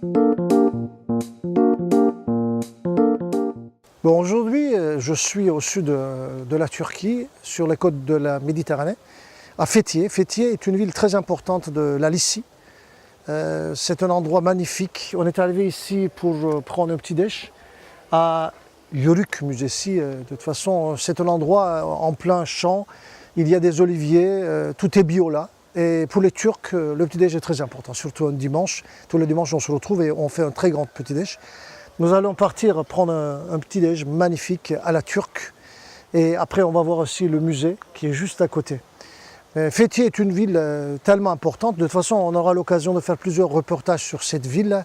Bon, aujourd'hui, je suis au sud de la Turquie, sur les côtes de la Méditerranée, à Fethiye. Fethiye est une ville très importante de la Lycie. C'est un endroit magnifique. On est arrivé ici pour prendre un petit déj à Yörük Müzesi. De toute façon, c'est un endroit en plein champ. Il y a des oliviers, tout est bio là. Et pour les Turcs, le petit déj est très important, surtout un dimanche. Tous les dimanches, on se retrouve et on fait un très grand petit déj. Nous allons partir prendre un petit déj magnifique à la turque. Et après, on va voir aussi le musée qui est juste à côté. Fethiye est une ville tellement importante. De toute façon, on aura l'occasion de faire plusieurs reportages sur cette ville.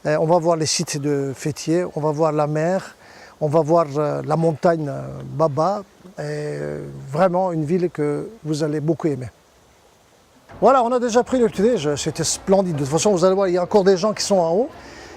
On va voir les sites de Fethiye, on va voir la mer, on va voir la montagne Baba. Et vraiment une ville que vous allez beaucoup aimer. Voilà, on a déjà pris le petit déj, c'était splendide. De toute façon, vous allez voir, il y a encore des gens qui sont en haut,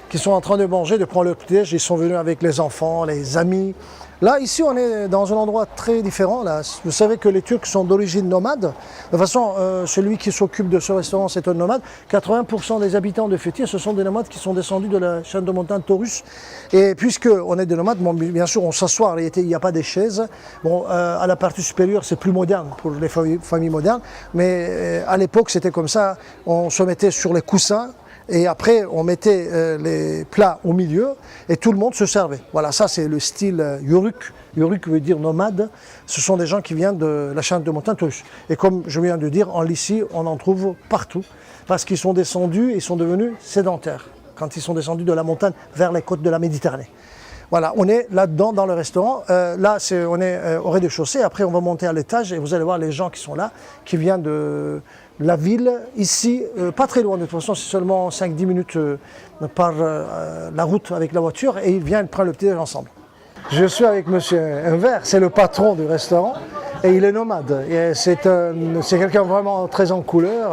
qui sont en train de manger, de prendre le petit déj. Ils sont venus avec les enfants, les amis. Là, ici, on est dans un endroit très différent. Là. Vous savez que les Turcs sont d'origine nomade. De toute façon, celui qui s'occupe de ce restaurant, c'est un nomade. 80% des habitants de Fethiye, ce sont des nomades qui sont descendus de la chaîne de montagne Taurus. Et puisqu'on est des nomades, bon, bien sûr, on s'assoit. En réalité, il n'y a pas des chaises. Bon, à la partie supérieure, c'est plus moderne pour les familles modernes. Mais à l'époque, c'était comme ça. On se mettait sur les coussins. Et après, on mettait les plats au milieu et tout le monde se servait. Voilà, ça c'est le style Yörük. Yörük veut dire nomade. Ce sont des gens qui viennent de la chaîne de montagne Taurus. Et comme je viens de dire, en Lycie, on en trouve partout. Parce qu'ils sont descendus, ils sont devenus sédentaires. Quand ils sont descendus de la montagne vers les côtes de la Méditerranée. Voilà, on est là-dedans dans le restaurant. Là, on est au rez-de-chaussée. Après, on va monter à l'étage et vous allez voir les gens qui sont là, qui viennent de la ville. Ici, pas très loin de toute façon, c'est seulement 5-10 minutes par la route avec la voiture et ils viennent prendre le petit déj ensemble. Je suis avec monsieur Enver, c'est le patron du restaurant et il est nomade. C'est quelqu'un vraiment très en couleur,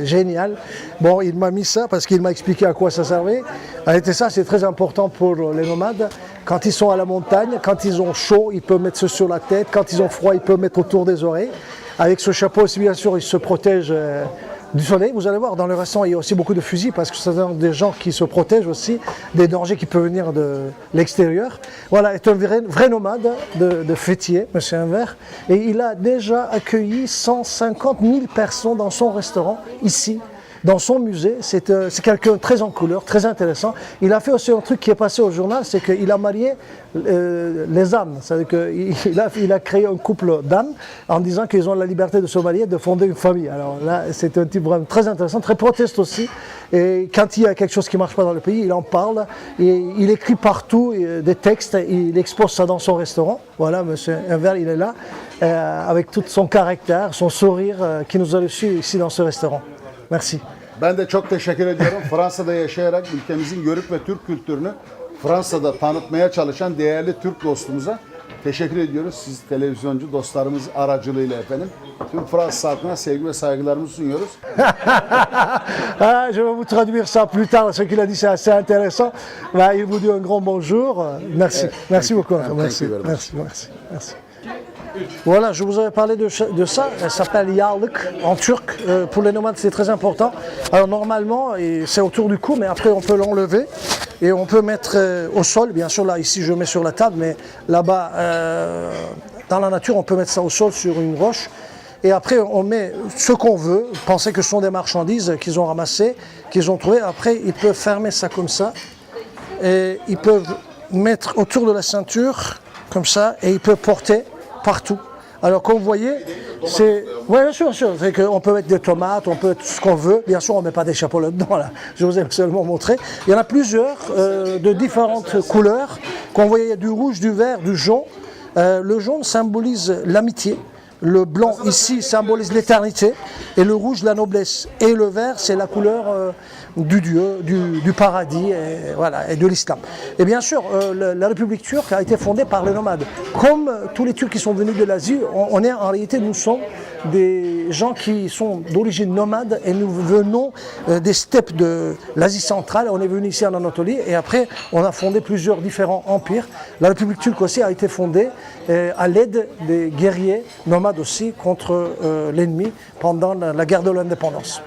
génial. Bon, il m'a mis ça parce qu'il m'a expliqué à quoi ça servait. Et ça, c'est très important pour les nomades. Quand ils sont à la montagne, quand ils ont chaud, ils peuvent mettre ça sur la tête. Quand ils ont froid, ils peuvent mettre autour des oreilles. Avec ce chapeau aussi, bien sûr, ils se protègent du soleil. Vous allez voir, dans le restaurant, il y a aussi beaucoup de fusils parce que ce sont des gens qui se protègent aussi des dangers qui peuvent venir de l'extérieur. Voilà, c'est un vrai nomade de Fethiye, monsieur Enver. Et il a déjà accueilli 150 000 personnes dans son restaurant, ici. Dans son musée, c'est quelqu'un très en couleur, très intéressant. Il a fait aussi un truc qui est passé au journal, c'est qu'il a marié les âmes. C'est-à-dire qu'il a créé un couple d'âmes en disant qu'ils ont la liberté de se marier, de fonder une famille. Alors là, c'est un type vraiment très intéressant, très proteste aussi. Et quand il y a quelque chose qui ne marche pas dans le pays, il en parle. Et il écrit partout des textes, il expose ça dans son restaurant. Voilà, monsieur Enver, il est là, avec tout son caractère, son sourire qui nous a reçus ici dans ce restaurant. Merci. Ben de çok teşekkür ediyorum. Fransa'da yaşayarak ülkemizin Yörük ve Türk kültürünü Fransa'da tanıtmaya çalışan değerli Türk dostumuza teşekkür ediyoruz. Siz televizyoncu dostlarımız aracılığıyla efendim. Tüm Fransız halkına sevgi ve saygılarımızı sunuyoruz. Je vais vous traduire ça plus tard. Ce qu'il a dit, c'est assez intéressant. Il vous dit un grand bonjour. Merci. Merci beaucoup. Merci. Merci. Merci. Voilà, je vous avais parlé de ça, elle s'appelle yağlık en turc, pour les nomades c'est très important. Alors normalement, c'est autour du cou, mais après on peut l'enlever et on peut mettre au sol, bien sûr là ici je mets sur la table, mais là-bas dans la nature on peut mettre ça au sol sur une roche. Et après on met ce qu'on veut, pensez que ce sont des marchandises qu'ils ont ramassées, qu'ils ont trouvées, après ils peuvent fermer ça comme ça, et ils peuvent mettre autour de la ceinture, comme ça, et ils peuvent porter partout. Alors comme vous voyez, c'est... Oui, bien sûr, c'est qu'on peut mettre des tomates, on peut mettre tout ce qu'on veut. Bien sûr, on ne met pas des chapeaux là-dedans, là. Je vous ai seulement montré. Il y en a plusieurs de différentes couleurs. Comme vous voyez, il y a du rouge, du vert, du jaune. Le jaune symbolise l'amitié. Le blanc ici symbolise l'éternité. Et le rouge, la noblesse. Et le vert, c'est la couleur du Dieu, du paradis et, voilà, et de l'islam. Et bien sûr, la République turque a été fondée par les nomades. Comme tous les Turcs qui sont venus de l'Asie, on est en réalité, nous sommes des gens qui sont d'origine nomade et nous venons des steppes de l'Asie centrale. On est venu ici en Anatolie et après on a fondé plusieurs différents empires. La République turque aussi a été fondée à l'aide des guerriers nomades aussi contre l'ennemi pendant la guerre de l'indépendance.